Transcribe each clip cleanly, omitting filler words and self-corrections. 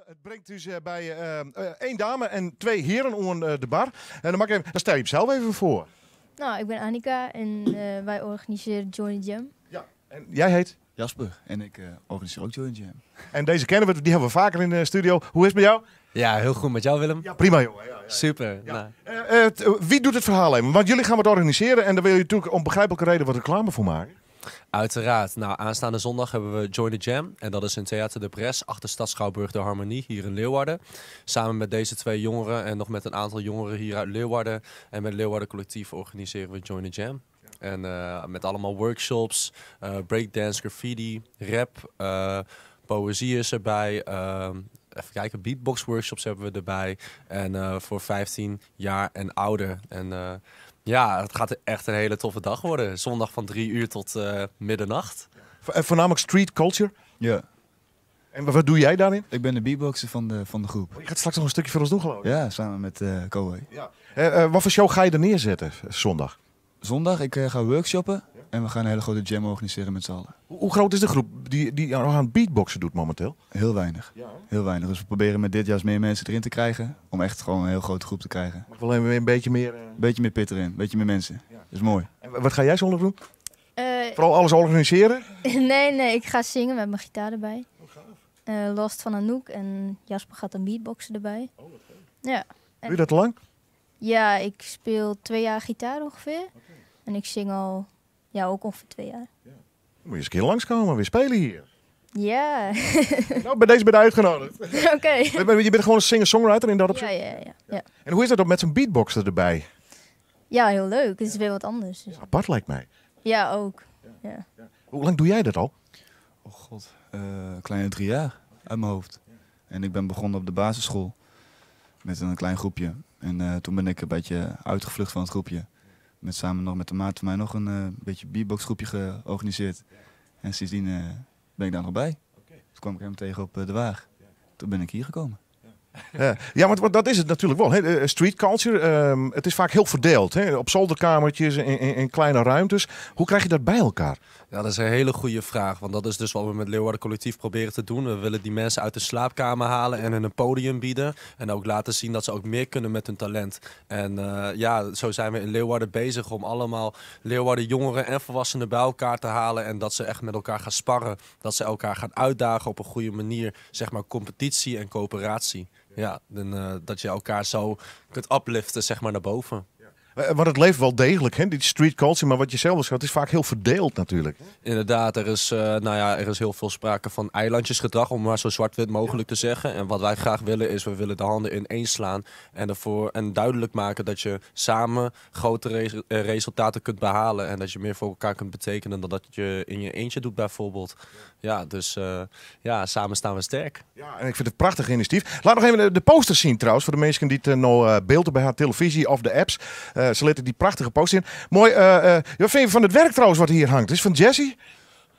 Het brengt dus bij één dame en twee heren aan de bar. En dan stel je hem zelf even voor. Nou, ik ben Annika en wij organiseren Join the Jam. Ja. En jij heet? Jasper en ik organiseer ook Join the Jam. En deze kennen we, die hebben we vaker in de studio. Hoe is het met jou? Ja, heel goed met jou, Willem. Ja, prima jongen. Ja. Super. Ja. Nou. Wie doet het verhaal even? Want jullie gaan wat organiseren en daar wil je natuurlijk om begrijpelijke reden wat reclame voor maken. Uiteraard. Nou, aanstaande zondag hebben we Join the Jam. En dat is in Theater de Bres, achter Stad Schouwburg de Harmonie, hier in Leeuwarden. Samen met deze twee jongeren en nog met een aantal jongeren hier uit Leeuwarden. En met Leeuwarden Collectief organiseren we Join the Jam. En met allemaal workshops, breakdance, graffiti, rap, poëzie is erbij. Even kijken, beatbox workshops hebben we erbij. En voor 15 jaar en ouder. En ja, het gaat echt een hele toffe dag worden. Zondag van 3 uur tot middernacht. Voornamelijk street culture. Ja. En wat doe jij daarin? Ik ben de beatboxer van de groep. Je gaat straks nog een stukje voor ons doen, geloof ik. Ja, samen met Koei. Ja. Wat voor show ga je er neerzetten zondag? Zondag, ik ga workshoppen en we gaan een hele grote jam organiseren met z'n allen. Hoe groot is de groep die aan beatboxen doet momenteel? Heel weinig. Ja, heel weinig. Dus we proberen met dit juist meer mensen erin te krijgen. Om echt gewoon een heel grote groep te krijgen. Mag wel even een beetje meer... Beetje meer pit erin, een beetje meer mensen. Ja. Dat is mooi. En wat ga jij zondag doen? Vooral alles organiseren? Nee, ik ga zingen met mijn gitaar erbij. Lost van Anouk en Jasper gaat een beatboxen erbij. Oh, wat leuk. Ja. Doe je dat lang? Ja, ik speel 2 jaar gitaar ongeveer. Okay. En ik zing al, ook ongeveer 2 jaar. Ja. Moet je eens een keer langskomen, weer spelen hier. Ja. Nou, bij deze ben je uitgenodigd. Oké. Je bent gewoon een singer-songwriter in dat opzicht? Ja. En hoe is dat dan met zo'n beatboxer erbij? Ja, heel leuk. Het is weer wat anders. Dus. Ja, apart lijkt mij. Ja, ook. Ja. Hoe lang doe jij dat al? Oh god, kleine 3 jaar uit mijn hoofd. En ik ben begonnen op de basisschool met een klein groepje. En toen ben ik een beetje uitgevlucht van het groepje. Samen nog met de maat van mij nog een beetje beatboxgroepje georganiseerd. En sindsdien ben ik daar nog bij. Toen kwam ik hem tegen op de Waag. Toen ben ik hier gekomen. Ja, want dat is het natuurlijk wel. Hè. Street culture, het is vaak heel verdeeld. Hè. Op zolderkamertjes, in kleine ruimtes. Hoe krijg je dat bij elkaar? Ja, dat is een hele goede vraag. Want dat is dus wat we met Leeuwarden Collectief proberen te doen. We willen die mensen uit de slaapkamer halen en hun een podium bieden. En ook laten zien dat ze ook meer kunnen met hun talent. En zo zijn we in Leeuwarden bezig om allemaal Leeuwarden jongeren en volwassenen bij elkaar te halen. En dat ze echt met elkaar gaan sparren. Dat ze elkaar gaan uitdagen op een goede manier. Zeg maar competitie en coöperatie. Ja, dat je elkaar zo kunt upliften, zeg maar, naar boven. Want het leeft wel degelijk, hè, die street culture, maar wat je zelf schat, is vaak heel verdeeld natuurlijk. Inderdaad, er is heel veel sprake van eilandjesgedrag, om maar zo zwart-wit mogelijk te zeggen. En wat wij graag willen is, we willen de handen ineens slaan en duidelijk maken dat je samen grote resultaten kunt behalen. En dat je meer voor elkaar kunt betekenen dan dat je in je eentje doet bijvoorbeeld. Ja, dus samen staan we sterk. Ja, en ik vind het een prachtig initiatief. Laat nog even de posters zien trouwens, voor de mensen die het nou beelden bij haar televisie of de apps. Ze letten die prachtige poster in. Mooi. Wat vind je van het werk trouwens wat hier hangt? Het is van Jessie?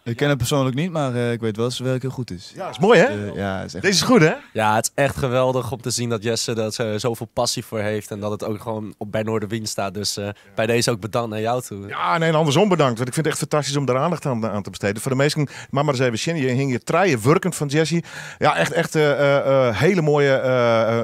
Ik ken het persoonlijk niet, maar ik weet wel dat zijn werk heel goed is. Ja, dat is mooi hè? Is echt... Deze is goed hè? Ja, het is echt geweldig om te zien dat Jesse er zoveel passie voor heeft. En dat het ook gewoon bij Noorderwind staat. Dus bij deze ook bedankt naar jou toe. Ja, nee, en andersom bedankt. Want ik vind het echt fantastisch om daar aandacht aan te besteden. Voor de meesten, maar eens even zien. Je hing je treien werkend van Jessie. Ja, echt hele mooie,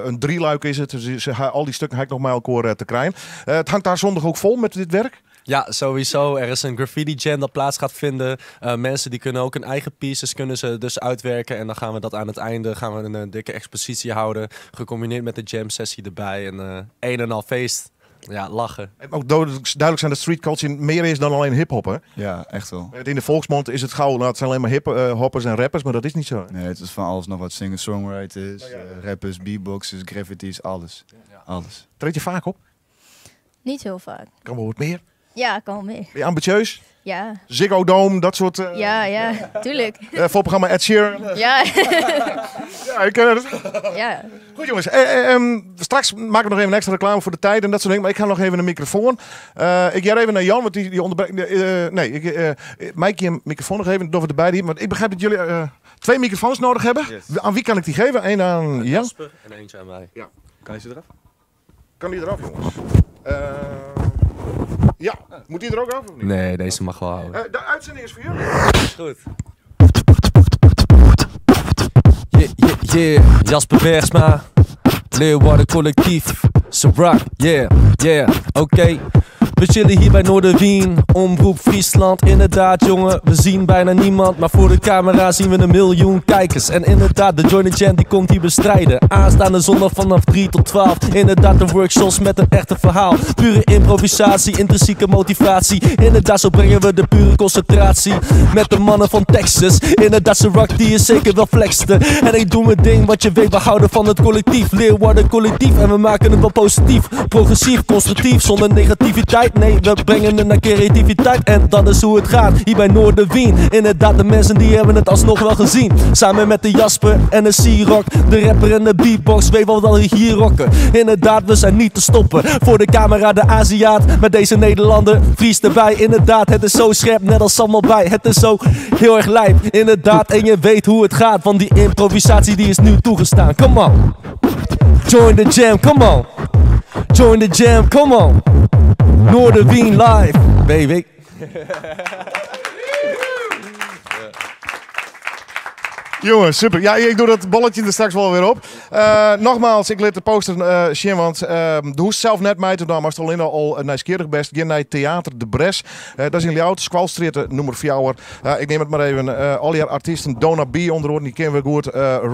een drieluik is het. Dus, al die stukken heb ik nog maar elkaar te krijgen. Het hangt daar zondag ook vol met dit werk? Ja, sowieso. Er is een graffiti jam dat plaats gaat vinden. Mensen die kunnen ook hun eigen pieces kunnen ze dus uitwerken. En dan gaan we dat aan het einde een dikke expositie houden. Gecombineerd met de jam sessie erbij. En een en al feest. Ja, lachen. En ook duidelijk zijn dat street culture meer is dan alleen hip-hop, hè? Ja, echt wel. In de volksmond is het gauw, nou, het zijn alleen maar hip-hoppers en rappers, maar dat is niet zo. Nee, het is van alles nog wat singer-songwriters, rappers, beatboxers, graffitis, alles. Ja. Alles. Treed je vaak op? Niet heel vaak. Kan wel wat meer? Ja, kan wel meer. Ben je ambitieus? Ja. Ziggo Dome, dat soort... Ja, tuurlijk. Voorprogramma Ed Sheeran. Ja. Ja, ik ken het. Ja. Goed jongens, straks maken we nog even een extra reclame voor de tijd en dat soort dingen. Maar ik ga nog even een microfoon. Ik ga even naar Jan, want die onderbreekt... Mike een microfoon nog even, door erbij. Want ik begrijp dat jullie 2 microfoons nodig hebben. Yes. Aan wie kan ik die geven? Eén aan Jan. Jasper en eentje aan mij. Ja. Kan je ze eraf? Kan die eraf, jongens? Ja, moet die er ook af of niet? Nee, deze mag wel houden. De uitzending is voor jullie. Is goed. Yeah, Jasper Bergsma, Leeuwarden Collectief, Sabrak, yeah, oké. We chillen hier bij Noorderwien, Omroep Friesland. Inderdaad jongen, we zien bijna niemand, maar voor de camera zien we 1 miljoen kijkers. En inderdaad, de Join the Jam die komt hier bestrijden. Aanstaande zondag vanaf 3 tot 12. Inderdaad de workshops met een echte verhaal. Pure improvisatie, intrinsieke motivatie. Inderdaad, zo brengen we de pure concentratie. Met de mannen van Texas. Inderdaad, ze rock die is zeker wel flexte. En ik doe mijn ding, wat je weet, we houden van het collectief. Leeuwarden Collectief en we maken het wel positief. Progressief, constructief, zonder negativiteit. Nee, we brengen het naar creativiteit en dat is hoe het gaat hier bij Noorderwien. Inderdaad, de mensen die hebben het alsnog wel gezien. Samen met de Jasper en de C-Rock, de rapper en de beatbox, weet wel dat we hier rocken. Inderdaad, we zijn niet te stoppen. Voor de camera de Aziat, met deze Nederlander, Fries erbij. Inderdaad, het is zo scherp, net als allemaal bij. Het is zo heel erg lijp, inderdaad. En je weet hoe het gaat, want die improvisatie die is nu toegestaan. Come on, join the jam, come on. Join the jam, come on. Noorderwien live, baby. Jongens, super. Ja, ik doe dat bolletje er straks wel weer op. Nogmaals, ik liet de poster zien, want de hoest zelf net mij te doen, maar alleen al nieuwsgierig best. Geen naar Theater de Bres. Dat is in Ljout, Squalstreet nummer 4. Ik neem het maar even. Al die artiesten, Donna B onderhoor, die kennen we goed.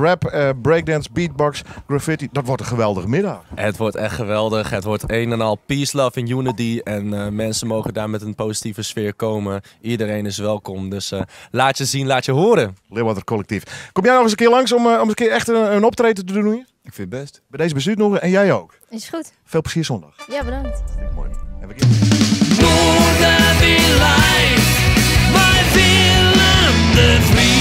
Rap, breakdance, beatbox, graffiti. Dat wordt een geweldige middag. Het wordt echt geweldig. Het wordt een en al peace, love en unity. En mensen mogen daar met een positieve sfeer komen. Iedereen is welkom. Dus laat je zien, laat je horen. Leeuwarden Collectief. Kom jij nog eens een keer langs om eens een keer echt een optreden te doen hier? Ik vind het best. Bij deze bestuur nog en jij ook. Is goed. Veel plezier zondag. Ja, bedankt. Mooi. En we gaan. Noorderwien live, wij willen de vrienden.